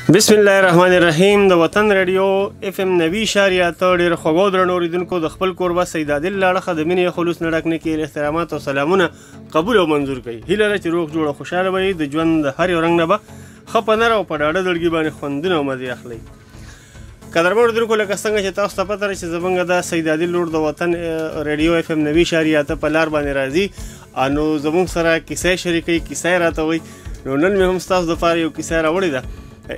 بسم الله الرحمن الرحیم. د وطن رادیو اف ام 90.8 ډېر خوږو درنو اوریدونکو د خپل کوربه سید عادل لاړخه د مینې خلوص نه ډک نیکې احترامات او سلامونه قبول او منظور کوي. هیله ده چې روغ جوړ او خوشحاله به د ژوند د هر یو رنګ نه به ښه په نره او په ډاډه زړګي باندې خوندونه او مزې اخلئ. قدرمن اوریدونکو لکه څنګه چې تاسو ته پته ده چې زموږ د سید عادل لور د وطن رادیو اف ام 90.8 په لار باندې راځي نو زموږ سره کیسې شریکوي، کیسې راته وایي. نو نن مې هم ستاسو دپاره یو کیسه راوړې ده.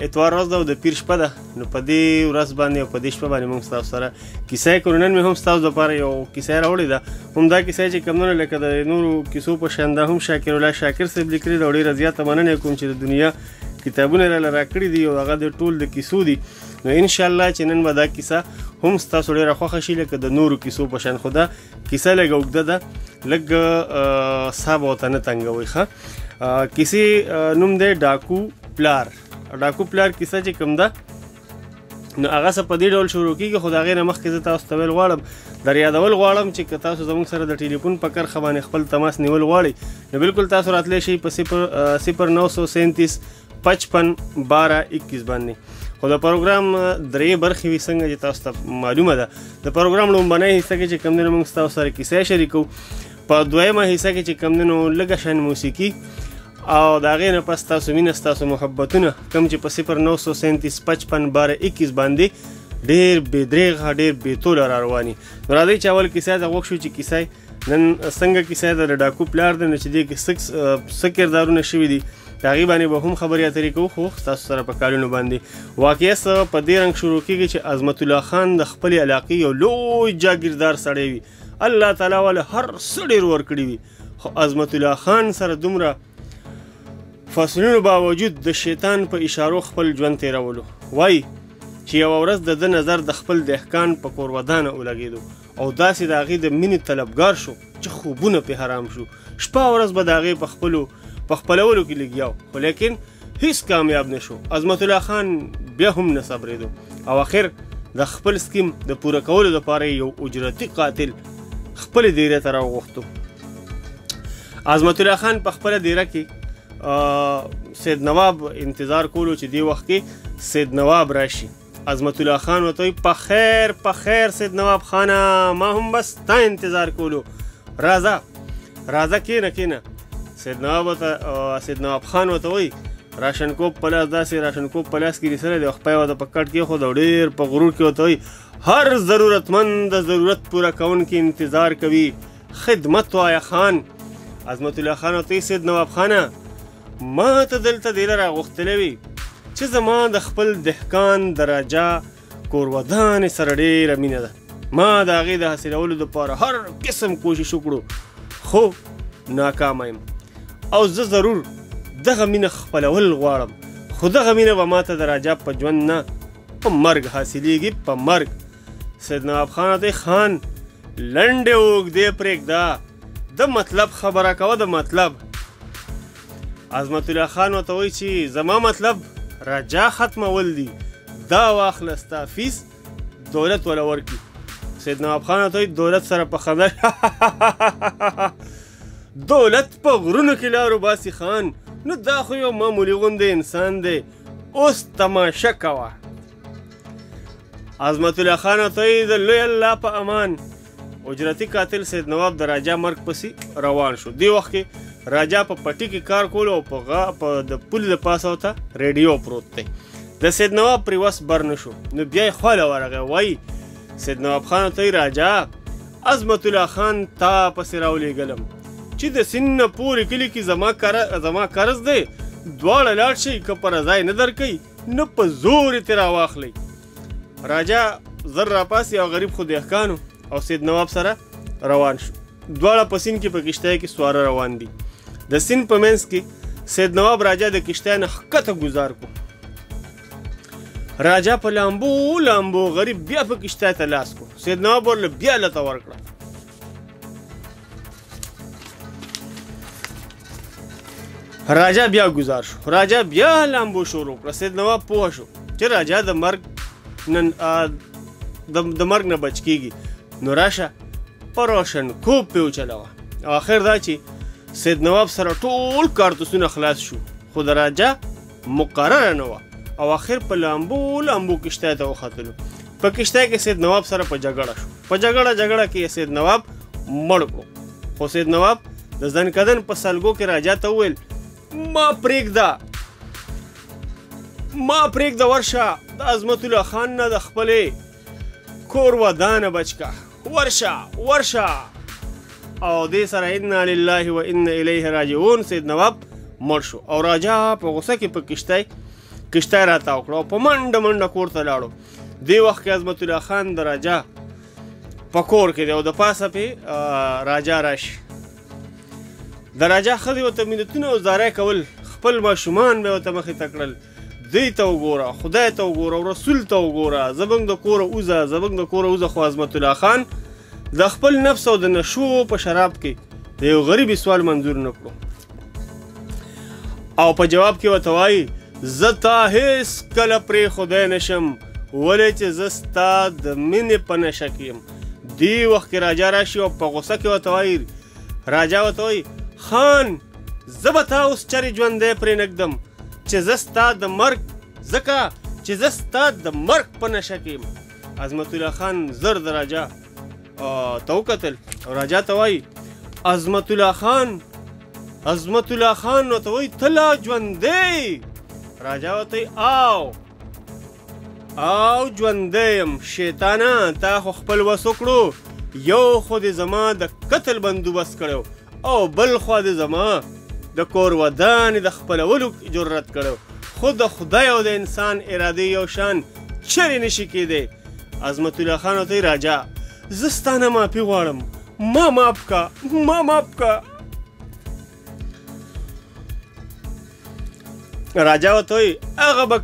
اتوار ورځ ده او د پیر شپه ده، نو په دې ورځ باندې او په دې شپه باندې موږ ستاسو سره کیسې کوو. نن مې هم ستاسو دپاره یو کیسه راوړې ده. همدا کیسه چې کوم نه لکه د نورو کیسو په شان دا هم شاکر الله شاکر صاحب لیکلې ده او ډېره زیاته مننه کوم چې د دنیا کتابونه راله راکړي دي او هغه د ټول د کیسو دي. نو انشاءالله چې نن به دا کیسه هم ستاسو ډېره خوښه شي لکه د نورو کیسو په شان. خو دا کیسه لږ اوږده ده، لږ ساه به ورته نه تنګوئ. ښه کیسې نوم دی ډاکو پلار. ډاکو پلار کیسه چې کوم ده نو هغه څه په دې ډول شروع کېږي، خو د هغې نه مخکې زه تاسو ته ویل غواړم در یادول غواړم چې که تاسو زموږ سره د ټلیفون په کرښه باندې خپل تماس نیول غواړئ نو بالکل تاسو راتلی شئ په 0937 55 12 21 باندې. خو د پروګرام درې برخې وي څنګه چې تاسو ته معلومه ده. د پروګرام لومبنۍ حصه کې چې کوم دی نو موږ ستاسو سره کیسې شریکوو. په دویمه حصه کې چې کوم دی نو لږه شان موسیقي او د هغې نه پس ستاسو مینه ستاسو محبتونه کوم چې په 0937 55 12 21 باندې ډېر بېدرېغه ډېر بېتوله را رواني. نو راځئ چې اول کیسه ته غوږ شو چې کیسه نن څنګه کیسه ده د ډاکو پلار ده. نو چې دې کې څه کردارونه شوي دي د هغې باندې به هم خبرې اترې کوو، خو ستاسو سره په کالونو باندې. واقعه څه په دې رنګ شروع کېږي چې عظمت الله خان د خپلې علاقې یو لوی جاګیردار سړی وي. الله تعالی والا هر څه ډېر ورکړي وي، خو عظمت الله خان سره دومره فاصلونو باوجود د شیطان په اشارو خپل ژوند تېرولو. وایي چې یوه ورځ د ده نظر د خپل دهقان په کور ودانه ولګېدو او داسې د هغې د مینې طلبګار شو چې خوبونه پې حرام شو. شپه ورځ به د هغې په خپلولو کې لګیا و، خو لیکن هیڅ کامیاب نه شو. عظمت الله خان بیا هم نه صبرېدو او اخر د خپل سکیم د پوره کولو دپاره یو اجرتي قاتل خپلې دیرې ته راوغوښتو. عظمت الله خان په خپله دیره کې سید نواب انتظار کولو چې دی وخت کې سید نواب راشي. عظمت الله خان ورته وایي په خیر سید نواب خانه، ما هم بس تا انتظار کولو، راځه کینه. سید نواب خان ورته وایي راشنکوب په لاس، داسې راشنکوب په لاس کې نیسلی دی او خپه یې ورته په کټ کېښود او ډېر په غرور کې ورته وایي هر ضرورتمند د ضرورت پوره کوونکي انتظار کوي، خدمت وایه خان. عظمت الله خان ورته وایي سید نواب خانه، ما ته دلته دیره راغوښتلی وي چې زما د خپل دهقان د راجا کور ودانې سره ډېره مینه ده. ما د هغې د حاصلولو دپاره هر قسم کوشش وکړو خو ناکامه یم او زه ضرور دغه مینه خپلول غواړم، خو دغه مینه به ما ته د راجا په ژوند نه په مرګ حاصلیږي، په مرګ. سید نواب خان ورته خان لنډې اوږدې پرېږده، د مطلب خبره کوه، د مطلب. عظمت الله خان ورته وایي چې زما مطلب راجا ختمول دي، دا واخله ستا فیس دولت وله ورکړي. سید نواب خان ورته وایي دولت سره په خندا دولت په غرونو کې لارو باسي خان، نو دا خو یو معمولي غوندې انسان دی، اوس تماشه کوه. عظمت الله خان ورته وایي د لوی الله په امان. اجرتي قاتل سید نواب د راجا مرګ پسې روان شو. دې وخت کې راجا په پټي کې کار کولو او په د پولې د پاسه ورته ریډیو پروت دی. د سید نواب پرې وس بر نه شو، نو بیا یې خواله ورغی. وایي سید نواب خان ورته وایي راجا عظمت الله خان تا پسې راولېږلم چې د سیند نه پورې کلي کې زما قرض دی، دواړه لاړ شئ که په رضا یې نه درکوئ نه په زور یې ترې راواخلئ. راجا زر راپاسې او غریب خو دهقان او سید نواب سره روان شو. دواړه په سیند کې په کښتۍ کې سواره روان دي. د سیند په منځ کې سید نواب راجا د کښتۍ نه ښکته ګزار کو. راجا په لامبو غریب بیا په کښتۍ ته لاس کو. سید نواب ورله بیا لته ورکړه. راجا بیا گزار شو. راجا بیا لامبو شروع کړه. سید نواب پوه شو چې راجا د مرګ نه بچ کېږي، نو راشه په روشنکوب پې وچلوه. آخر دا چې سید نواب سره ټول کارتوسونه خلاص شو، خو د راجا مقرره نه وه او اخر په لامبو کشتۍ ته وختلو. په کشتۍ کې سید نواب سره په جګړه شو. په جګړه کې سید نواب مړ کړو. خو سید نواب د زنکدن په سلګو کې راجا ته وویل ما پرېږده ورشه د عظمت الله خان نه د خپلې کور ودانه بچ کا ورشه او دې سره انا لله و انا الیه راجعون سید نواب مړ شو. او راجا په غوسه کې په کشتۍ راتاو کړه او په منډه کور ته لاړو. دې وخت کې عظمت الله خان د راجا په کور کې دی او د پاسه پې راجا راشي. د راجا ښځې ورته مینتونه او زارۍ کول. خپل ماشومان به ورته مخې ته کړل. دوی ته وګوره، خدای ته وګوره، رسول ته وګوره، زموږ د کوره وځه. خو عظمت الله خان د خپل نفس او د نشو په شراب کې د یو غریبي سوال منظور نه کړو او په جواب کې ورته وایي زه تا هېڅ کله پرېښودی نشم ولې چې زه ستا د مینې په نشه کې یم. دې وخت کې راجا راشي او په غوسه کې ورته وایي راجا ورته وایي خان زه به تا اوس چرې ژوندی پرېنږدم چې زه ستا د مرګ په نشه کې یم. عظمت الله خان زر د راجا ته وکتل او راجا ته وایي عظمت الله خان ورته وایي ته لا ژوندی. راجا ورته وایي او ژوندی یم شیطانه تا خو خپل وس وکړو. یو خو دې زما د قتل بندوبست کړی او بل خوا دې زما د کور ودانې د خپلولو جرأت کړی. خو د خدای او د انسان ارادې یو شان چرې نشي کېدی. عظمت الله خان ورته وایي راجا زه ستا نه معافي غواړم ما معاف کا. راجا ورته وایي هغه به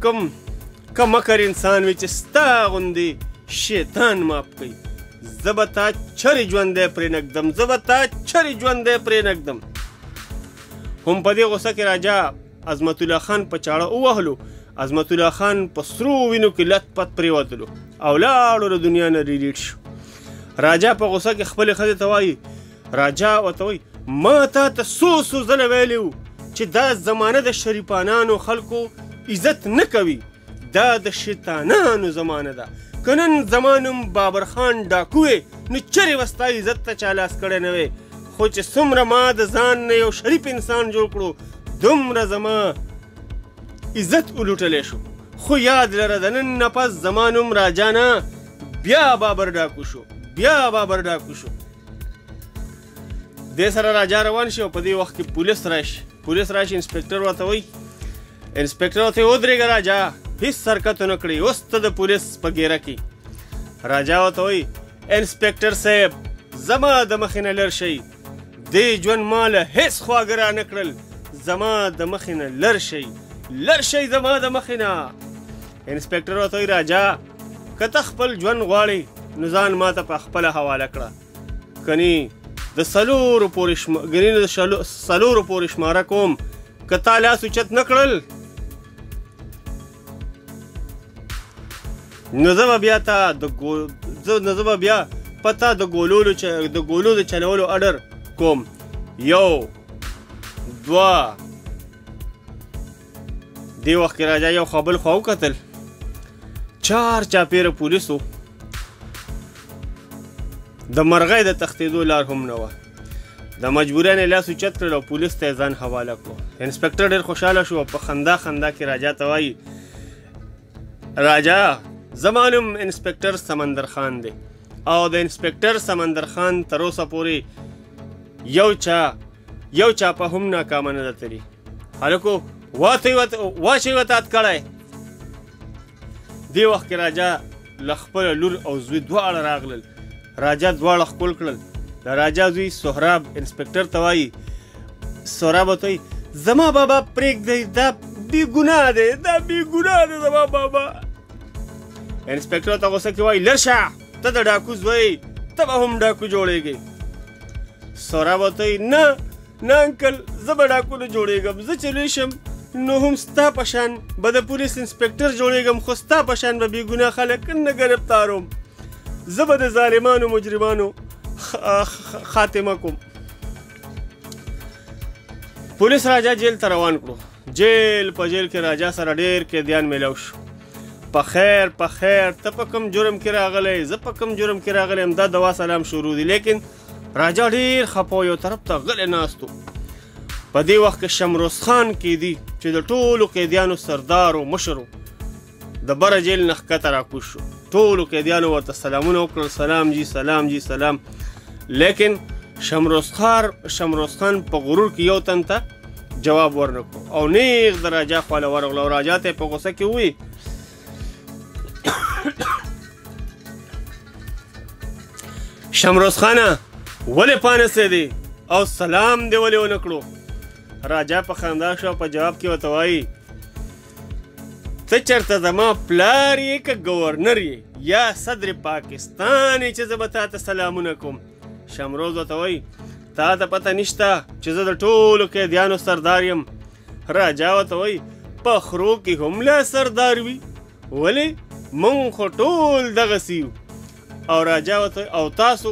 کم مکر انسان وي چې ستا غوندې شیطان معاف کوي. زه به تا چرې ژوندی پرېنږدم. هم په دې غوسه کې راجا عظمت الله خان په چاړه ووهلو. عظمت الله خان په سرو وینو کې لت پت پرېوتلو او لاړو له دنیا نه ریډیټ شو. راجا په غوسه کې خپلې ښځې ته وایي راجا ورته وایي ما تا ته څو ځله ویلي وو چې دا زمانه د شریفانانو خلکو عزت نه کوي. دا د شیطانانو زمانه ده. که نن زما نوم بابر خان ډاکو وې نو چرې به ستا عزت ته چا لاس کړی نه وی. خو چې څومره ما د ځان نه یو شریف انسان جوړ کړو دومره زما عزت ولوټلی شو. خو یاد لره د نن نه پس زما نوم راجا نه بیا بابر ډاکو شو. دې سره راجا روان شي او په دې وخت کې پولیس راشي. انسپکټر ورته وایي ودرېږه راجا هېڅ حرکت ونه کړي اوس ته د پولیس په ګیره کې. راجا ورته وایي انسپکټر صاحب زما د مخې نه لر شئ. دې ژوند ما له هېڅ خواږه را نه کړل. زما د مخې نه لر شئ زما د مخې نه. انسپکټر ورته وایي راجا که ته خپل ژوند غواړې نو ځان ما ته په خپله حواله کړه. کني د څلورو پورې شماره کوم که تا لاس اوچت نه کړل نو زه به بیا په تا د ګولو د چلولو اډر کوم. 1 2 دې وخت کې راجا یو خوا بل خوا وکتل. 4 چاپېره پولیسو. د مرغۍ د تښتېدو لار هم نه وه. د مجبوریان یې لاس اوچت کړل او پولیس ته یې ځان حواله کړو. انسپکټر ډېر خوشحاله شو او په خندا کې راجا ته وایي راجا زما نوم انسپکټر سمندر خان دی او د انسپکټر سمندر خان تر اوسه پورې یو چا په هم ناکامه نه ده تللي. هلکو واچوئ ورته اتکړی. دې وخت کې راجا له خپله لور او زوی دواړه راغلل. راجا دواړه ښکل کړل. د راجا زوی سهراب انسپکټر ته وایي سهراب ورته وایي زما بابا پرېږدئ دا بې ګناه دی زما بابا. انسپکټر ته غوسه کې وایي لر شه ته د ډاکو زوی ته به هم ډاکو جوړېږې. سهراب ورته وایي نه انکل زه به ډاکو نه جوړېږم. زه چې لوی شم نو هم ستا په شان به د پولیس انسپکټر جوړېږم خو ستا په شان به بې ګناه خلک نه ګرفتاروم. زه به د ظالمانو مجرمانو خاتمه کوم. پولیس راجا جیل ته روان کړو. جیل په جیل کې راجا سره ډېر قیدیان میلاو شو. په خیر ته په کوم جرم کې راغلی، زه په کوم جرم کې راغلی یم، دا دوا سلام شروع دي. لیکن راجا ډېر خفه و، یو طرف ته غلی ناست و. په دې وخت کې شمروز خان قیدي چې د ټولو قیدیانو سردار و مشر و د بره جیل نه ښکته راکوز شو. ټولو قیدیانو ورته سلامونه وکړل، سلام جی سلام جی سلام. لیکن شمروز خان په غرور کې یو تن ته جواب ورنکړو او نیغ د راجا خواله ورغله او راجا ته یې په غوسه کې وویل شمروز خانه ولې پانسېدې او سلام دې ولې ونه کړو؟ راجا په خندا شو، په جواب کې ورته وایي ته چېرته زما پلار یې که ګورنر یې یا صدر پاکستان یې چې زه به تا ته سلامونه کوم؟ شمروز ورته وایي تا ته پته نشته چې زه د ټولو قیدیانو سردار یم؟ راجا ورته وایي په خرو کې هم لا سردار وي، ولې مونږ خو ټول دغسې یو. او راجا ورته او تاسو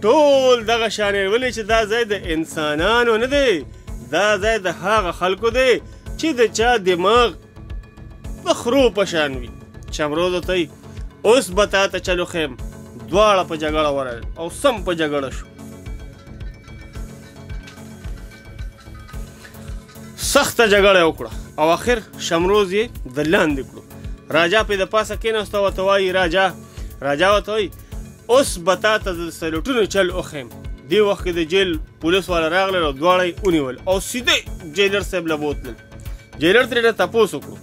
ټول دغه شان یې، ولې چې دا ځای د انسانانو نه دی، دا ځای د هغه خلکو دی چې د چا دماغ د خرو په شان وي. شمروز ورته وایي اوس به تا ته چلو خیم. دواړه په جګړه ورغلل او سم په جګړه شو. سخته جګړه یې وکړه او آخر شمروز یې د لاندې کړو. راجا پې د پاسه کېناسته، ورته وایي راجا ورته وایي اوس به تا ته د سلوټونو چل وښیم. دې وخت کې د جیل پولیس والا راغلل او دواړه یې ونیول او سیدې جیلر صاحب له بوتلل. جیلر ترې تپوس وکړو،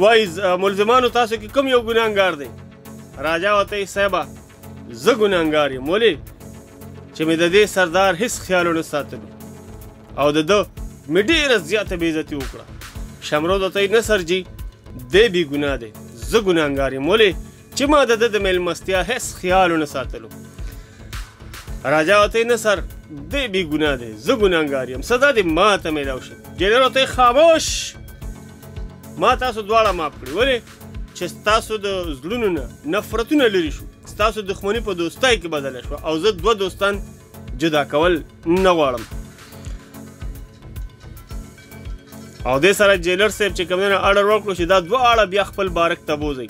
وایي ملزمانو تاسو کې کوم یو ګناهګار دی؟ راجا ورته وایي صاحبه زه ګناهګار یم، ولې چې مې د دې سردار هېڅ خیال ونه ساتلو او د ده مې ډېره زیاته بېعزتي وکړه. شمروز ورته وایي نه سرجي دی بې ګناه دی، زه ګناهګار یم، ولې چې ما د ده د میلمستیا هېڅ خیال ونه ساتلو. راجا ورته وایي نه سر دی بې ګناه دی، زه ګناهګار یم، سزا دې ما ته میلاو شي. جیلر ورته وایي خاموش، ما تاسو دواړه معاف کړي، ولې چې ستاسو د زړونو نه نفرتونه لرې شو، ستاسو دښمني په دوستۍ کې بدله شوه او زه دوه دوستان جدا کول نه غواړم. او دې سره جیلر صاحب چې کوم دی نه اډر ورکړو چې دا دواړه بیا خپل بارک ته بوځئ.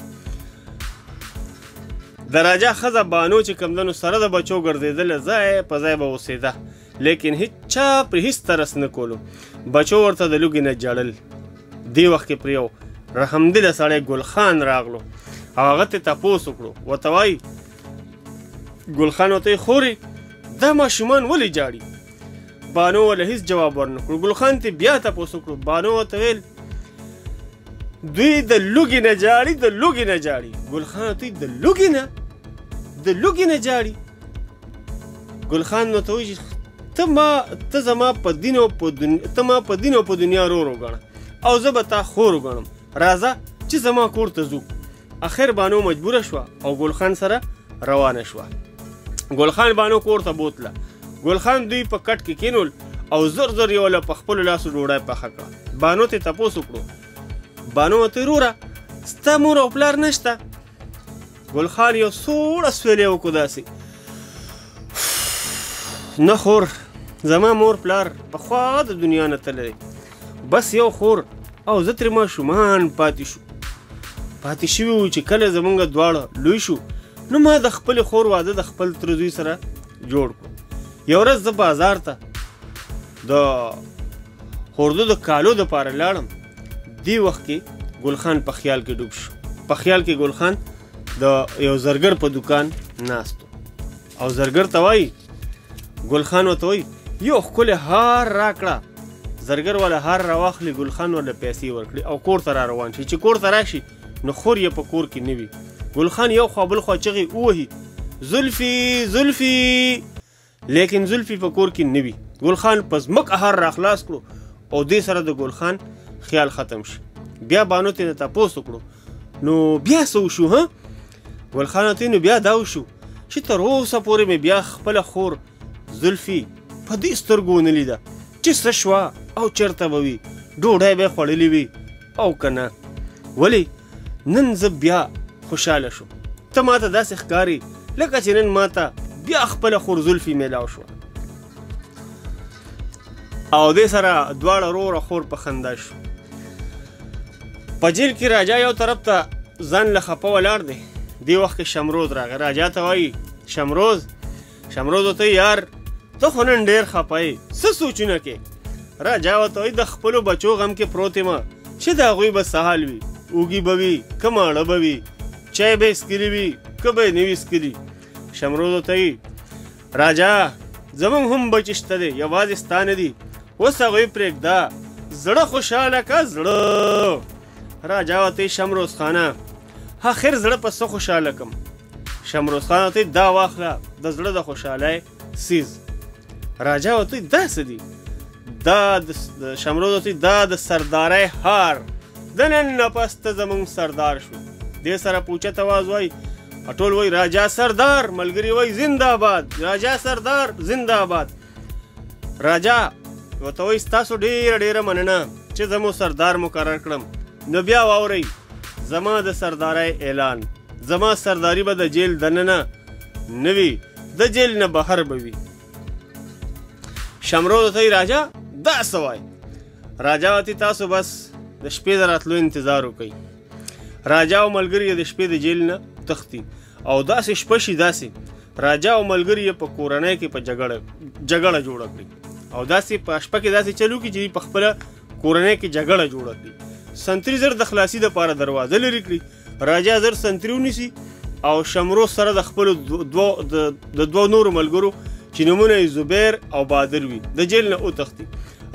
د راجا ښځه بانو چې کوم دی نو سره د بچو ګرځېدله، ځای په ځای به اوسېده، لیکن هېچا پرې هېڅ ترس نه کولو. بچو ورته د لوږې نه جړل. دې وخت کې پرې یو رحمدله سړی ګل خان راغلو او هغه ته تپوس وکړو، ورته وایي ګل خان ورته وایي خورې دا ماشومان ولې جاړي؟ بانو ولې هېڅ جواب ورنه کړو. ګل خان ته بیا تپوس وکړو، بانو ورته ویل دوی د لوږې نه جاړي، د لوږې نه جاړي. ګل خان ورته وایي د لوږې نه جاړي؟ ګل خان ورته وایي ته زما په دین او په دنیا رور وګڼه او زه به تا خور وګڼم، راځه چې زما کور ته ځو. اخر بانو مجبوره شوه او ګل خان سره روانه شوه. ګل خان بانو کور ته بوتله. ګل خان دوی په کټ کې کینول او زر یې وله په خپلو لاسو ډوډۍ پخه کړه. بانو ته تپوس وکړو، بانو ورته وایي وروره ستا مور او پلار نشته؟ ګل خان یو سوړه سویلی وکړو داسې، نه خور، زما مور پلار پخوا د دنیا نه تللی، بس یو خور او زه ترې ماشومان پاتې شوي وو چې کله زمونږ دواړه لوی شو نو ما د خپلې خور واده د خپل تره زوی سره جوړ کړو. یو ورځ زه بازار ته د خوردو د کالو دپاره لاړم. دې وخت کې ګل خان په خیال کې ډوب شو. په خیال کې ګل خان د یو زرګر په دکان ناست او زرګر ته وایي ګل خان ورته وایي یو ښکلی هار راکړه. زرګر والا هار راواخلي، ګل خان والا پیسې ورکړي او کور ته را روان شي. چې کور ته راشي نو خور یې په کور کې نه وي. ګل خان یو خوا بل خوا چغې ووهي زلفي، لیکن زلفي په کور کې نه وي. ګل خان په ځمکه هار را خلاص کړو او دې سره د ګل خان خیال ختم شي. بیا بانو ته تپوس وکړو نو بیا څه وشو؟ ګل خان ته نو بیا دا وشو چې تر اوسه پورې مې بیا خپله خور زلفي په دې سترګو ونه لیده چې څه شوه او چېرته به وي، ډوډۍ به یې خوړلې وي او که نه. ولې نن زه بیا خوشحاله شوم، ته ما ته داسې ښکاري لکه چې نن ما ته بیا خپله خور زلفي میلاو شوه. او دې سره دواړه ورور او خور په خندا شو. په جیل کې راجا یو طرف ته ځان له خپه ولاړ دی. دې وخت کې شمروز راغی. راجا ته وایي شمروز ورته یار ته خو نن ډېر خپه یې، څه سوچونه کې؟ راجا ورته وایي د خپلو بچو غم کې پروت یم چې د هغوی به څه حال وي، اوږي به وي که ماړه به وي، چای به یې څکلي وي که به یې نه وي څکلي. شمروز ورته وایي راجا زمونږ هم بچي شته دی، یوازې ستا نه دي، اوس هغوی پرېږده، زړه خوشحاله که زړه. راجا ورته وایي شمروز خانه آخر زړه په څه خوشحاله کړم؟ شمروز خان ورته دا واخله د زړه د خوشحالۍ څیز. راجا ورته دا څه دي؟ شمروز ورته دا د سردارۍ هار، د نن نه پس ته زمونږ سردار شو. دې سره پوچت اواز وایي ټول وایي راجا سردار، ملګري وایي زنده باد، راجا سردار زنده باد. راجا ورته وایي ستاسو ډېره مننه چې زمو سردار مقرر کړم. نو بیا واورئ زما د سردارۍ اعلان. زما سرداري به د جیل دننه نه وي، د جیل نه بهر به وي. شمروز ورته راجا دا څه وایي؟ راجا ورته تاسو بس د شپې د راتلو انتظار وکئ. راجا او ملګري د شپې د جیل نه تښتي او داسې شپه شي داسې راجا او ملګري په کورنۍ کې په جګړه جوړه کړي او داسې په شپه کې داسې چلو کړي چې په خپله کورنۍ کې جګړه جوړه کړي. سنتري زر د خلاصي دپاره دروازه لرې کړي. راجا زر سنتري ونیسي او شمروز سره د خپلو دوو نورو ملګرو چې نومونه یې زبیر او بادر وي د جیل نه وتښتي.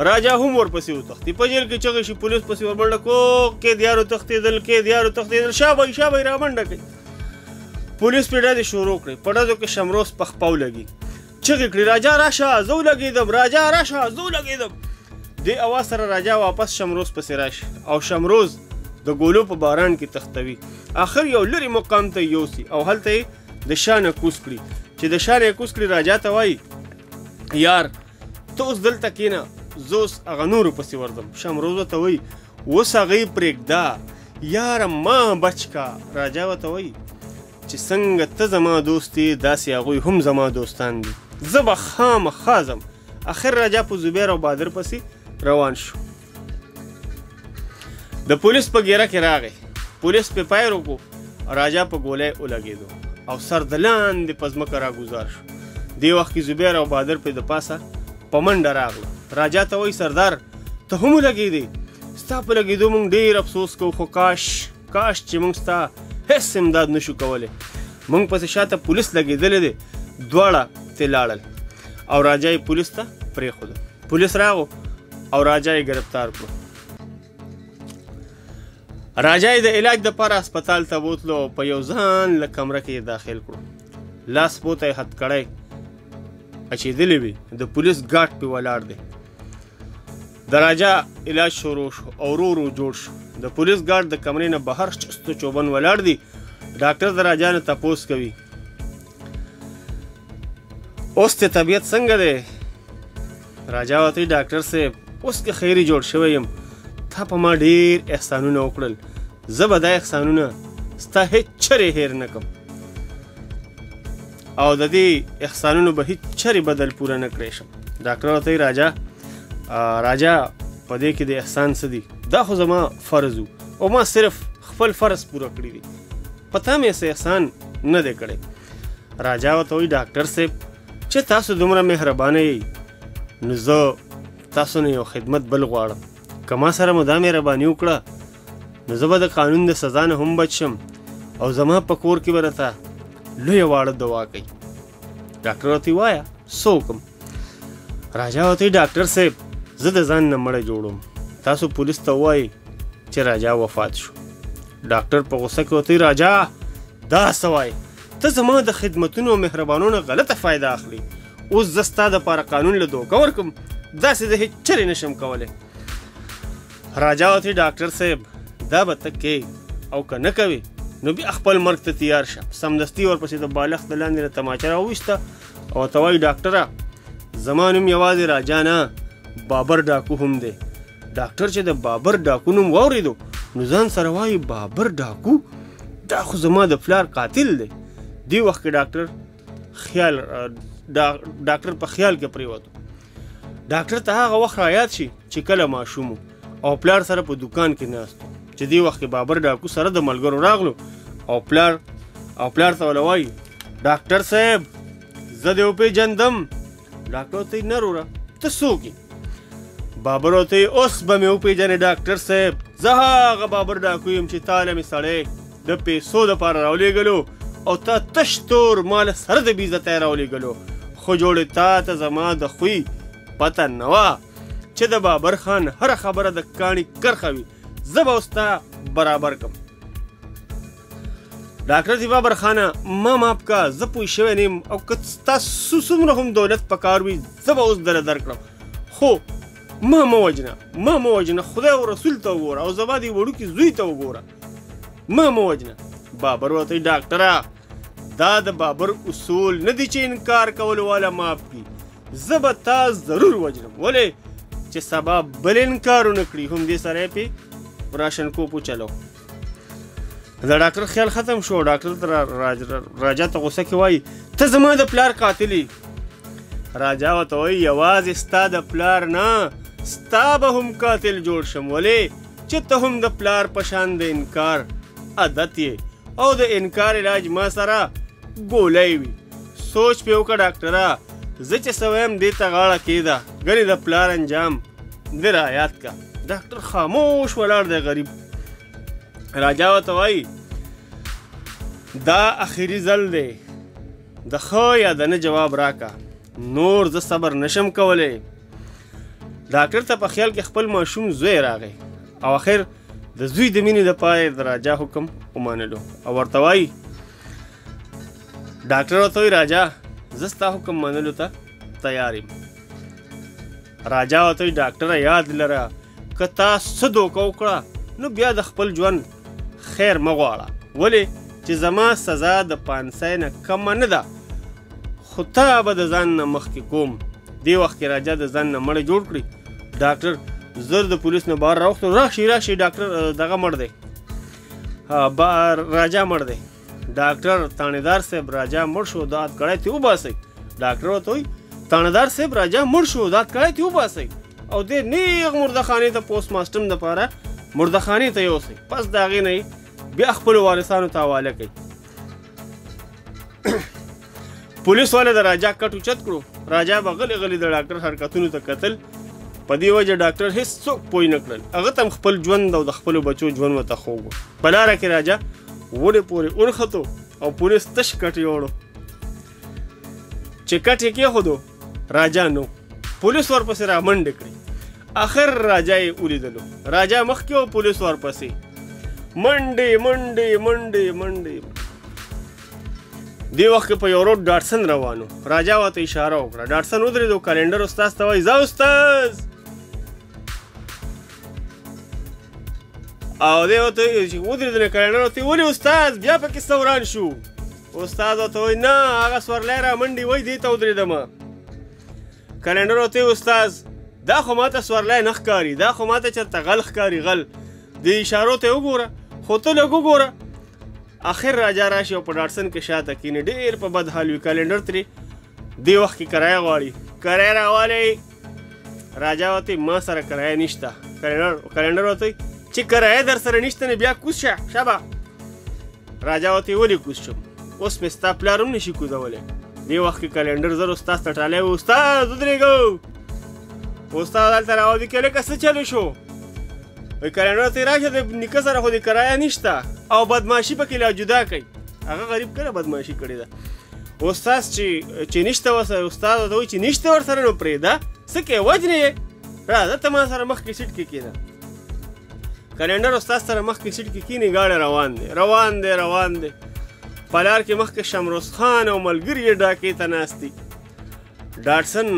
راجا هم ورپسې وتښتي. په جیل کې چغې شي، پولیس پسې ورمنډه کو قیدیانو تښتېدل، شابه یې رامنډه کوي. پولیس پرې ډزې شروع کړې. په ډزو کې شمروز په خپه ولګي، چغې کړي راجا راشه زه ولګېدم، راجا راشه زه ولګېدم. دې اواز سره راجا واپس شمروز پسې راشي او شمروز د ګولو په باران کې تښتوي. آخر یو لرې مقام ته یوسي او هلته یې د شا نه کوز کړي. چې د شا نه یې کوز کړي راجا ته وایي یار ته اوس دلته کښېنه، زه اوس هغه نورو پسې ورځم. شمروز ورته وایي اوس هغې پرېږده یاره ما بچ کا. راجا ورته وایي چې څنګه ته زما دوست یې داسې هغوی هم زما دوستان دي، زه به خامخا ځم. آخر راجا په زبیر او بادر پسې روان شو. د پولیس په ګیره کې راغی. پولیس په پایر وکړو، راجا په ګولۍ ولګېدو او سر د لاندې په ځمکه راګوزار شو. دې وخت کې زبیر او بادر پې د پاسه په منډه راغله. راجا ته وایي سردار ته هم ولګېدې؟ ستا په لګېدو موږ ډېر افسوس کوو، خو کاش چې موږ ستا هېڅ امداد نشو کولی. موږ پسې شاته پولیس لګېدلی دی. دواړه ترې لاړل او راجا یې پولیس ته پرېښوده. پولیس راغو او راجا یې ګرفتار کړو. راجا یې د علاج دپاره هسپتال ته بوتلو او په یو ځان له کمره کې یې داخل کړو. لاس پورته یې هتکړی اچېدلی وي، د پولیس ګارډ پې ولاړ دی. د راجا علاج شروع شو او ورو جوړ شو. د پولیس ګارډ د کمرې نه بهر چستو چوبن ولاړ دي. ډاکټر د راجا نه تپوس کوي اوس ته طبیعت څنګه دی؟ راجا ورته ډاکټر صاحب اوس که خیري جوړ شوی یم، تا په ما ډېر احسانونه وکړل، زه به دا احسانونه ستا هېڅ چرې هېر نه کړم او د دې احسانونو به هېڅ چرې بدل پوره نه کړی شم. ډاکټر ورته راجا په دې کې د احسان څه دي؟ دا خو زما فرض و او ما صرف خپل فرض پوره کړی دی، په تا مې څه احسان نه دی کړی. راجا ورته وایي ډاکټر صاحب چې تاسو دومره مهربانه یئ نو زه تاسو نه یو خدمت بل غواړم. که ما سره مو دا مهرباني وکړه نو زه به د قانون د سزا نه هم بچ شم او زما په کور کې به راته لویه واړه دعا کوي. ډاکټر ورته وایه څه وکړم؟ راجا ورته ډاکټر صاحب زه د ځان نه مړه جوړم، تاسو پولیس ته ووایئ چې راجا وفات شو. ډاکټر په غوسه کې ورته راجا دا څه وایې؟ ته زما د خدمتونو او مهربانو نه غلطه فایده اخلي. اوس زه ستا دپاره قانون له دوکه ورکړم، داسې زه هېڅ چرې نشم کولی. راجا ورته ډاکټر صاحب دا به ته کوې او که نه کوې نو بیا خپل مرګ ته تیار شه. سمدستي ورپسې د بالښت د لاندې نه تماچه راوویسته او ورته وایي ډاکټره زما نوم یوازې راجا نه بابر ډاکو هم دی. ډاکټر چې د بابر ډاکو نوم واورېدو نو ځان سره وایي بابر ډاکو دا خو زما د پلار قاتل دی. دې وخت کې ډاکټر په خیال کې پرېوتو. ډاکټر ته هغه وخت رایاد شي چې کله ماشوم او پلار سره په دکان کې ناست چې دې وخت کې بابر ډاکو سره د ملګرو راغلو او پلار ته وایي ډاکټر صاحب زه دې وپېژندم. ډاکټر ته نه وروره ته څوک یې؟ بابر ورته اوس به مې وپېژنې ډاکټر صاحب زه هغه بابر ډاکو یم چې تا له مې سړی د پیسو دپاره راولېږلو او تا تش تور ما له سره د بېعزتۍ راولېږلو خو جوړې تا ته زما د خوی پته نه وه چې د بابر خان هره خبره د کاڼي کرښه وي زه به اوس تا برابر کړم. ډاکټر دی بابر خانه ما ماف کا زه پوه شوی نه یم او که ستاسو څومره هم دولت پکار وي زه به اوس دله درکړم خو ما مه وژنه خدای او رسول ته وګوره او زما دې وړوکي زوی ته وګوره ما مه وژنه. بابر ورته ډاکټره دا د بابر اصول نه دي چې انکار کولو والا ماف کړي زه به تا ضرور وژنم ولې چې سبا بل انکار ونه کړي هم دې سره یې پې راشنکوپ وچلو. د ډاکټر خیال ختم شو. ډاکټر ته راجا ته غوسه کې وایي ته زما د پلار قاتل یې. راجا ورته وایي یوازې ستا د پلار نه ستا به هم قاتل جوړ شم ولې چې ته هم د پلار په شان د انکار عادت یې او د انکار علاج ما سره ګولی وي. سوچ پې وکړه ډاکټره زه چې څه ویم دې ته غاړه کېږده ګنې د پلار انجام دې رایاد کا. ډاکټر خاموش ولاړ دی غریب. راجا ورته وایي دا اخري ځل دی د ښه یا د نه جواب راکا نور زه صبر نشم کولی. ډاکټر ته په خیال کې خپل ماشوم زوی راغی او اخر د زوی د مینې دپاره د راجا حکم ومنلو او ورته وایي ډاکټر ورته وایي راجا زه ستا حکم منلو ته تیار یم. راجا ورته وایي ډاکټره یاد لره که تا څه دوکه وکړه نو بیا د خپل ژوند خیر مه غواړه ولې چې زما سزا د 500 نه کمه نه ده خو تا به د ځان نه مخکې کوم. دې وخت کې راجا د ځان نه مړی جوړ کړي. ډاکټر زر د پولیس نه بهر راوښتو راشي ډاکټر دغه مړ دی راجا مړ دی. ډاکټر تانیدار صاحب راجا مړ شو داد کړی ته وباسئ. ډاکټر ورته وایي تانیدار صاحب راجا مړ شو داد کړی ته وباسئ او دې نیغ مردخانې ته پوسټ ماسټم دپاره مردخانې ته یوسئ پس د هغې نه بیا خپلو وارثانو ته حواله کوي. پولیس والا د راجا کټ اوچت کړو. راجا به غلی د ډاکټر حرکتونو ته کتل په دې وجه ډاکټر هېڅوک پوه نه کړل. هغه ته هم خپل ژوند او د خپلو بچو ژوند ورته خوږ و. په لاره کې راجا وړې پورې ونښتو او پولیس تش کټ یوړو. چې کټ یې کېښودو راجا نو پولیس ورپسې رامنډې کړې. آخر راجا یې ولیدلو. راجا مخکې و پولیس ورپسې منډې. دې وخت کې په یو روډ ډاټسن روانو. راجا ورته اشاره وکړه. ډاټسن ودرېدو. کلنډر استاذ ته وایي ځه استاذ. او دې ورته چې ودرېدل کلنډر ورته ولې استاذ بیا پکې څه وران شو؟ استاد ورته وایي نه هغه سورلی رامنډې وایي دې ته ودرېدمه. کلنډر ورته استاذ دا خو ماته سورلی نه ښکاري دا خو ماته چېرته غل ښکاري غل. دې اشارو ته وګوره خو ته لږ وګوره. آخر راجا راشي او په ډاټسن کې شاته کښېني. ډېر په بد حال وي. کلنډر ترې دې وخت کې کرایه غواړي. کرایه راوالی. راجا ورته ما سره کرایه نشته. کلنډر ورته چې کرایه در سره نشته نه بیا کوز شه شبه. راجا ورته ولې کوز شم اوس مې ستا پلار هم نشي کوزولی. دې وخت کې کلنډر زر استاذ ته ټالی و. استاذ ودرېږو. استاد هلته راوځي کې لکه څه چلو شو؟ وایي کلنډر ته راشه د نیکه سره خو د کرایه نشته او بدماشي پکې لا جدا کوي. هغه غریب کله بدماشي کړې ده. استاد چې نشته ورسره استاد ورته وایي چې نشته ورسره نو پرېږده څه کوې وجنې یې راځه ته ما سره مخکې سیټ کې کښېنه. کلنډر استاد سره مخکې سیټ کې کښېني. ګاډی روان دی. په لار کې مخکې شمروز خان او ملګري یې ډاکې ته ناست دي. ډاټسن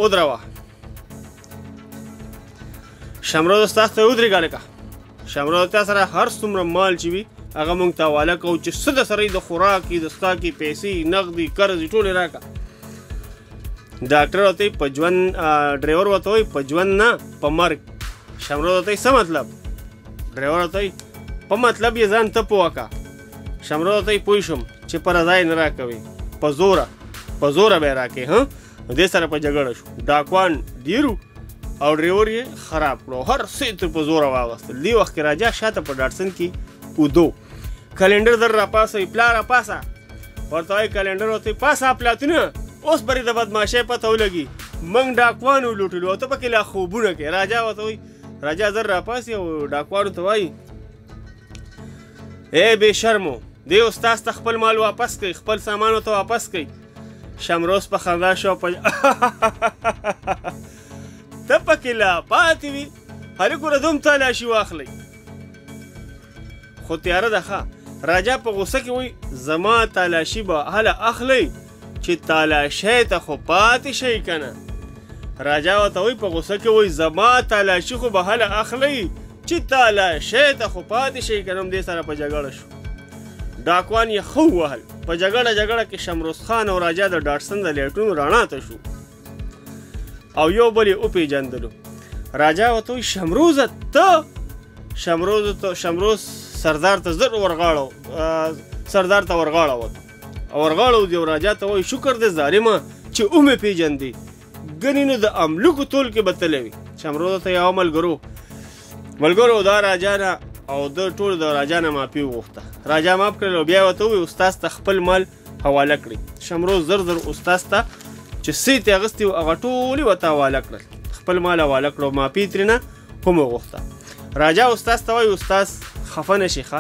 ودروه. شمروز استاد ته ودرېږه لکه. شمروز تا سره هر څومره مال چې وي هغه موږ ته حواله کوو چې څه د سره د خوراکي د څښاکي پیسې نغدي قرضې ټولې راکړه. ډاکټر ورته په ژوند ډرایور ورته وایي په ژوند نه په مرګ. شمروز ورته څه مطلب؟ ډرایور ورته وایي په مطلب یې ځان ته پوه کړه. شمروز ورته پوه شوم چې په رضا یې نه راکوې په زوره به یې راکې. دې سره په جګړه شو. ډاکوان ډیرو او ډریور یې خراب کړو، هر څه تر په زوره واغستل. دې وخت کې راجا شاته په ډاټسن کې ودو. کلندر در راپاسوي، پلار راپاسه، ورته وایي کلندر ورته پاسه پلاتونه، اوس برې د بدماشۍ پته ولګي موږ ډاکوان ولوټلو او ته پکې لا خوبونه کوې. راجا ورته وایي، راجا زر راپاسي او ډاکوانو ته وایي ای بې شرمو، دې استاذ ته خپل مال واپس کوي، خپل سامان ورته واپس کوي. شمروز په خندا شو ته پکې لا پاتې وي، هلکو ردوم تالاشي واخلئ. خو تیاره ده ښه. راجا په غوسه کې وایي زما تالاشي به هله اخلئ چې تالاشۍ ته خو پاتې شئ که نه. راجا ورته وایي په غوسه کې وایي زما تالاشي خو به هله اخلئ چې تالاشۍ ته خو پاتې شئ که نه. دې سره په جګړه شو. ډاکوان یې ښه ووهل. په جګړه کې شمروز خان او راجا د ډاټسن د لیټونو رڼا ته شو او یو بل یې وپېژندلو. راجا ورته وایي شمروزه ته؟ شمروز سردار ته زر سردار ته ورغاړه او ورغاړه دی او راجا ته وایي شکر دی ظالمه چې ومې پېژندې، ګنې نو د املوکو تول کې به تللی وي. شمروز ته یو ملګرو دا راجا نه او د ټولو د راجا نه معافي وغوښته. راجا معاف کړل او بیا یې ورته ووایي استاذ ته خپل مال حواله کړي. شمروز زر استاذ ته چې څه یې اخیستي وو هغه ټول یې ورته حواله کړل، خپل مال حواله کړ او معافي ترېنه هم وغوښته. راجا استاذ ته وایي استاذ خفه نه شي ښه،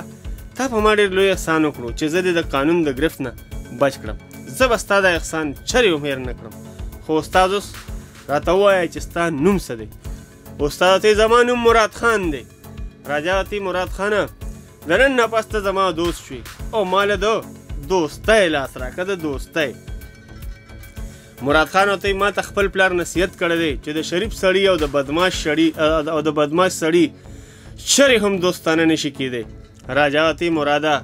تا په ما ډېر لوی احسان وکړو چې زه دې د قانون د ګرفت نه بچ کړم. زه به ستا دا احسان چرې هم هېر نه کړم. خو استاد اوس راته ووایه چې ستا نوم څه دی؟ استاد ته زما نوم مراد خان دی. راجا ته مراد خانه د نن نه پس ته زما دوست شوي او ما له د دوستۍ لاس راکړه. د دوستۍ مراد خان ته ما ته خپل پلار نصیحت کړی دی چې د شریف سړي او د بدماش سړي چرې هم دوستانه نشي کېدی. راجا ته مراده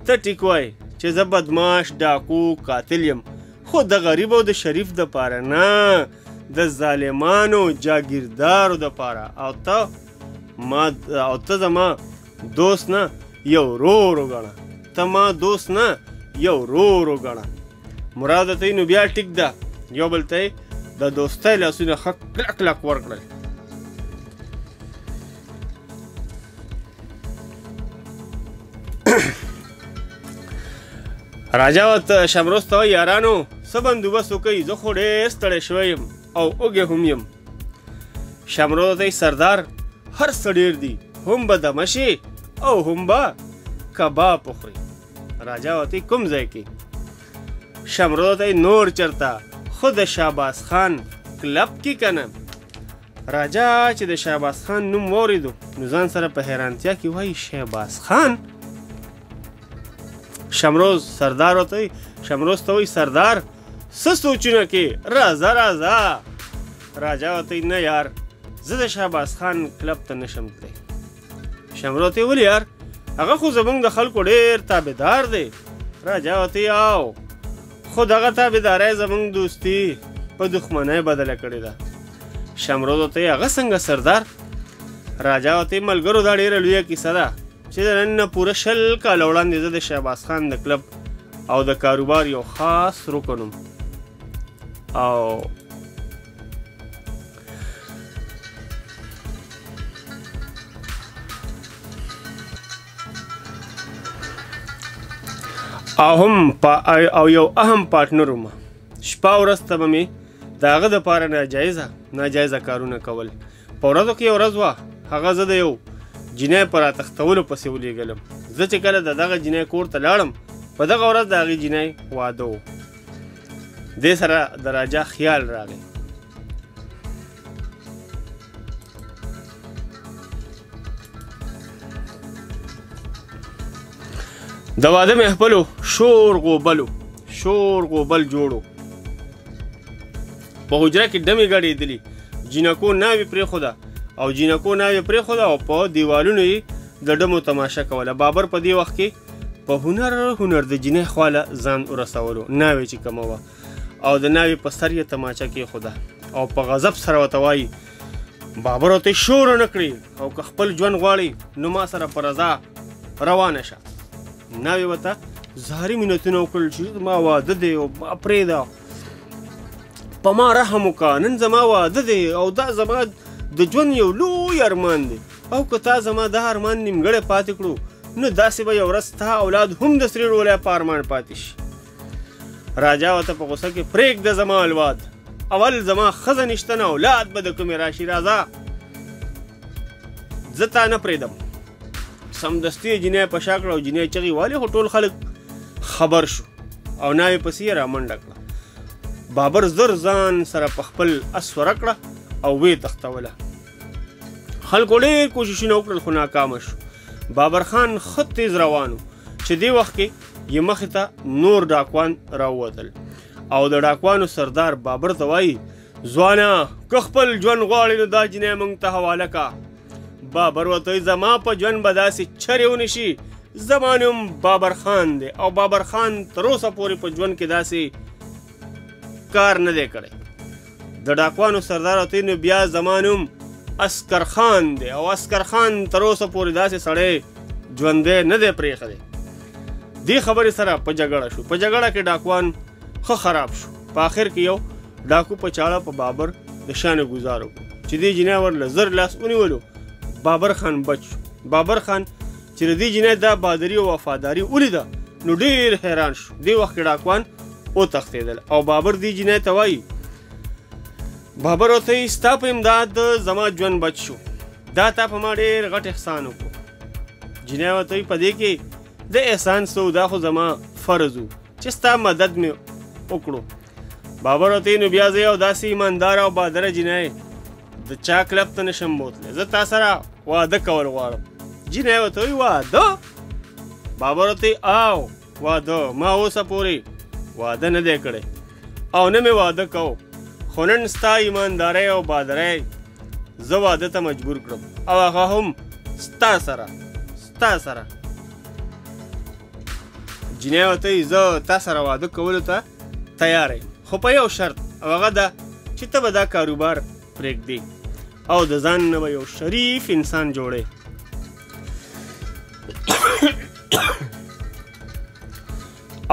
ته ټیک وایې چې زه بدماش ډاکو قاتل یم، خو د غریب او د شریف دپاره نه، د ظالمانو جاګیردارو دپاره. او ته زما دوست نه یو ورور وګڼه، ته ما دوست نه یو ورور وګڼه. مراده ته نو بیا ټیک ده. یو بل ته د دوستۍ لاسونه ښه کلک ورکړل. راجا ورته شمروز ته وایي یارانو څه بندوبست وکئ، زه خو ډېر ستړی شوی یم او وږی هم یم. شمروز ته سردار هر څه ډېر دي، هم به دمه شي او هم به کباب وخوري. راجا ورته کوم ځای کې؟ شمروز ته نور چرته، خو د شهباز خان کلب کې که نه. راجا چې د شهباز خان نوم واورېدو نو ځان سره په حیرانتیا کې وایي شهباز خان؟ شمروز ته وایي سردار څه سوچونه کې، راځه. راجا ورته نه یار زه د شهباز خان کلب ته نشم تللی. شمروز ته ولې یار؟ هغه خو زموږ د خلکو ډېر تابعدار دی. راجا ورته او خو دغه تابعدارۍ زموږ دوستي په دښمنۍ بدله کړې ده. شمروز ورته هغه څنګه سردار؟ راجا ورته ملګرو دا ډېره لویه کیسه ده چې د نن نه پوره 20 کاله وړاندې زه د شهباز خان د کلب او د کاروبار یو خاص رکن وم او یو اهم پارټنر وم. شپه ورځ ته به مې د هغه دپاره ناجایزه کارونه کول. په ورځو کې یو ورځ وه، هغه زه د یو جینۍ په راتښتولو پسې ولېږلم. زه چې کله د دغه جینۍ کور ته لاړم په دغه ورځ د هغې جینۍ واده و. دې سره د راجا خیال راغی. د واده محفلو شور غوبل جوړو. په حجره کې ډمې ګډېدلي، جینکو ناوې پرېښوده او په دیوالونو یې د ډمو تماشه کوله. بابر په دې وخت کې په هنر د جینۍ خواله ځان ورسولو، ناوې چې کومه وه، او د ناوې په سر یې تماچه کېښوده او په غضب سره ورته وایي بابر ورته شور ونه کړي او که خپل ژوند غواړي نو ما سره په رضا روانه شه. ناوې ورته زهري منتونه وکړل چې ما واده دی او ما پرېږده. په ما رحم وکړه، نن زما واده دی او دا زما د ژوند یو لوی ارمان دی، او که تا زما دا ارمان نیمګړی پاتې کړو نو داسې به یو ورځ ستا اولاد هم د سرې ډولی په ارمان پاتې شي. راجا ورته په غوسه کې پرېږده زما الواد، اول زما ښځه نشته نه اولاد به د کومې راشي، راځه زه تا نه پرېږدم. سمدستي یې جینۍ په شا کړه او جینۍ چغې والې، خو ټول خلک خبر شو او ناوې پسې یې رامنډه کړه. بابر زر ځان سره په خپل اس سوره کړه او ویې تښتوله. خلکو ډېر کوششونه وکړل خو ناکامه شو. بابر خان ښه تیز روان و چې دې وخت کې یې مخې ته نور ډاکوان راووتل او د ډاکوانو سردار بابر ته وایي ځوانه که خپل ژوند غواړې نو دا جینۍ موږ ته حواله کړه. بابر ورته زما په ژوند به داسې چرې ونه شي، زما نوم بابر خان دی او بابر خان تر اوسه پورې په ژوند کې داسې کار نه دی کړی. د ډاکوانو سردار ورته نو بیا زما نوم اسکر خان دی او اسکر خان تر اوسه پورې داسې سړی ژوندی نه دی پرېښی. دې خبرې سره په جګړه شو. په جګړه کې ډاکوان ښه خراب شو. په آخر کې یو ډاکو په چاړه په بابر د شانې ګزار وکړو چې دې جینۍ ورله زر لاس ونیولو. بابر خان بچ شو. بابر خان چې د دې جینۍ دا بهادري او وفاداري ولیده نو ډېر حیران شو. دې وخت کې ډاکوان وتښتېدل او بابر دې جینۍ ته وایي بابر ورته وایي ستا په امداد زما ژوند بچ شو، دا تا په ما ډېر غټ احسان وکړو. جینۍ ورته وایي په دې کې د احسان څه دا خو زما فرض و چې ستا مدد مې وکړو. بابر ورته وایي نو بیا زه یو داسې ایمانداره او بهادره جینۍ د چا کلب ته نشم بوتلی، زه تا سره واده کول غواړم. جینۍ ورته وایي واده؟ بابر ورته وایي او واده ما اوسه پورې واده نه دی کړی او نه مې واده کوو، خو نن ستا ایماندارۍ او بهادرۍ زه واده ته مجبور کړم او هغه هم ستا سره. جینۍ ورته وایي زه تا سره واده کولو ته تیار یم، خو په یو شرط او هغه ده چې ته به دا کاروبار پرېږدې او د ځان نه به یو شریف انسان جوړې.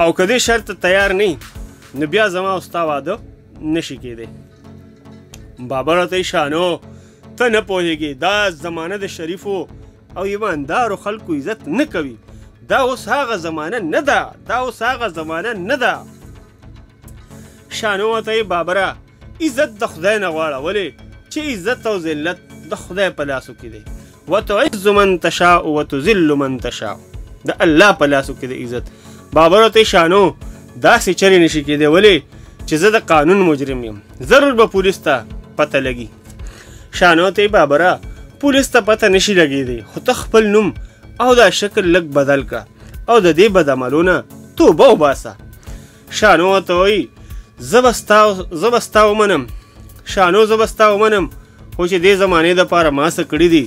او که دې شرط ته تیار نه نو بیا زما او ستا واده نشي کېدی. بابر ورته وایي شانو ته نه پوهېږې دا زمانه د شریفو او ایماندارو خلکو عزت نه کوي، دا اوس هغه زمانه نه ده. شانو ورته وایي بابره عزت د خدای نه غواړه، ولې چې عزت او ذلت د خدای په لاسو کې دی. وتعز من تشاء وتذل من تشاء، د الله په لاسو کې د عزت. بابر ورته شانو داسې چرې نشي کېدی، ولې چې زه د قانون مجرم یم، ضرور به پولیس ته پته لګي. شانو ته بابره پولیس ته پته نشي لګېدی، خو ته خپل نوم او دا شکل لږ بدل کړه او د دې بد عملونه توبه وباسه. شانو ورته وایي زه به ستا ومنم شانو، زه به ستا ومنم، خو چې دې زمانې دپاره ما څه کړي دي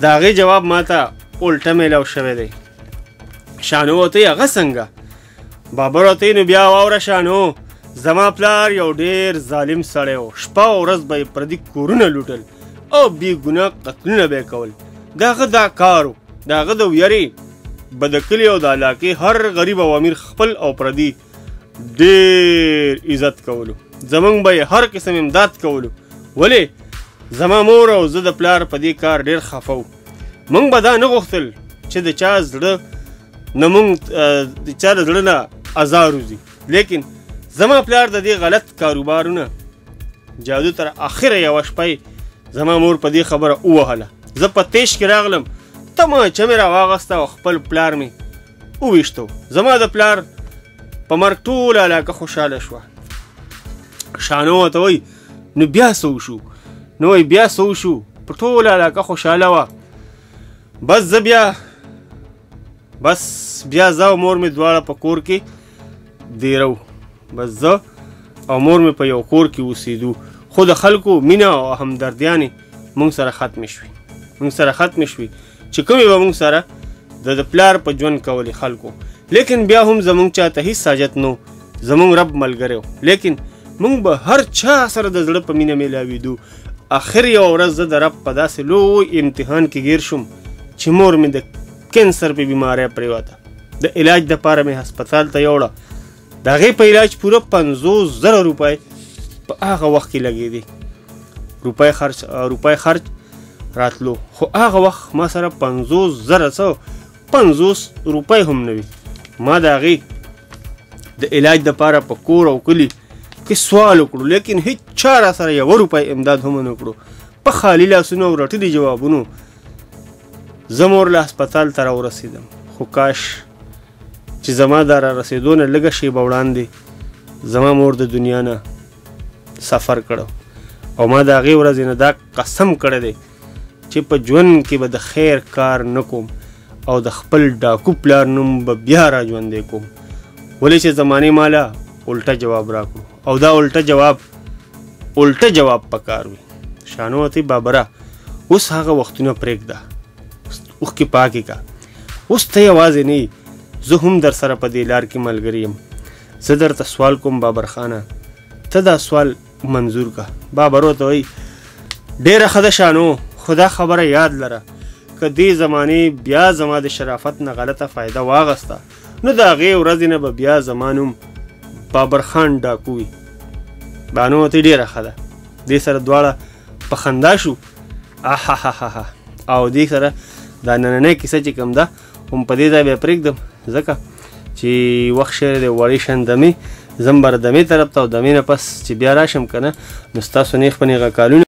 د هغې جواب ما ته الټه میلاو شوی دی. شانو ورته وایي هغه څنګه؟ بابر ورته وایي نو بیا واوره شانو، زما پلار یو ډېر ظالم سړی و، شپه او ورځ به یې پردي کورونه لوټل او بې ګناه قتلونه به یې کول. د هغه دا کار و، د هغه د ویرې به د کلي او د علاقې هر غریب او امیر خپل او پردي ډېر عزت کولو، زمونږ به یې هر قسم امداد کولو، ولې زما مور او زه د پلار په دې کار ډېر خفه وو. موږ به دا نه غوښتل چې د چا د زړه نه ازار وځي، لیکن زما پلار د دې غلط کاروبارونه جادو تر آخره یوه شپه زما مور په دې خبره ووهله. زه په تیش کې راغلم، تماچه مې راواغسته او خپل پلار مې وویشتو. زما د پلار په مرګ ټوله علاقه خوشحاله شوه. شانو ورته وایي نو بیا څه وشو؟ نو وایي بیا څه وشو؟ په ټوله علاقه خوشحاله وه. بس بیا زه او مور مې دواړه په کور کې دیرو. بس زه او مور مې په یو کور کې اوسېدو، خو د خلکو مینه او همدردیانې موږ سره ختمې شوې چې کومې به موږ سره د پلار په ژوند کولې خلکو. لیکن بیا هم زمونږ چاته هیڅ حاجت نه و، زمونږ رب ملګری و، لیکن موږ به هر چا سره د زړه په مینه میلاوېدو. آخر یوه ورځ زه د رب په داسې لوی امتحان کې ګیر شوم چې مور مې د کینسر په بیمارۍ پرېوته. د علاج دپاره مې هسپتال ته یوړه. د هغې په علاج پوره 50,000 روپۍ په هغه وخت کې لګېدې. روپۍ خرچ راتلو، خو هغه وخت ما سره 50,000 روپۍ هم نه وي. ما د هغې د علاج دپاره په کور او کلي کې سوال وکړو، لیکن هیڅ چا را سره 1 روپۍ امداد هم ونه کړو. په خالي لاسونو او رټلي جوابونو زه مور له هسپتال ته راورسېدم. خو کاش چې زما د را رسېدو نه لږه شېبه وړاندې زما مور د دنیا نه سفر کړو، او ما د هغې ورځې نه دا قسم کړی دی چې په ژوند کې به د خیر کار نه کوم او د خپل ډاکو پلار نوم به بیا را ژوندی کوم، ولې چې زمانې ماله الټه جواب راکړو، او دا الټه جواب پکار وي. شانو ته بابره اوس هغه وختونه پرېږده، اوښکې پاکې کا. اوس ته یوازې نه یې، زه هم در سره په دې لار کې ملګری یم. زه درته سوال کوم بابر خانه، ته دا سوال منظور کا. بابر ورته وایي ډېره ښه ده شانو، خو دا خبره یاد لره که دې زمانې بیا زما د شرافت نه غلطه فایده واغسته نو د هغې ورځې نه به بیا زما نوم بابر خان ډاکو وي. بانو ورته ډېره ښه ده. دې سره دواړه په خندا شو. آهاهاها. او دې سره دا نننۍ کیسه چې کوم ده هم په دې ځای بیا پرېږدم، ځکه چې وخت شی دی وړې شن دمې، ځم به دمې طرف ته، او دمې نه پس چې بیا راشم که نه نو ستاسو نیغ په نیغه کالونه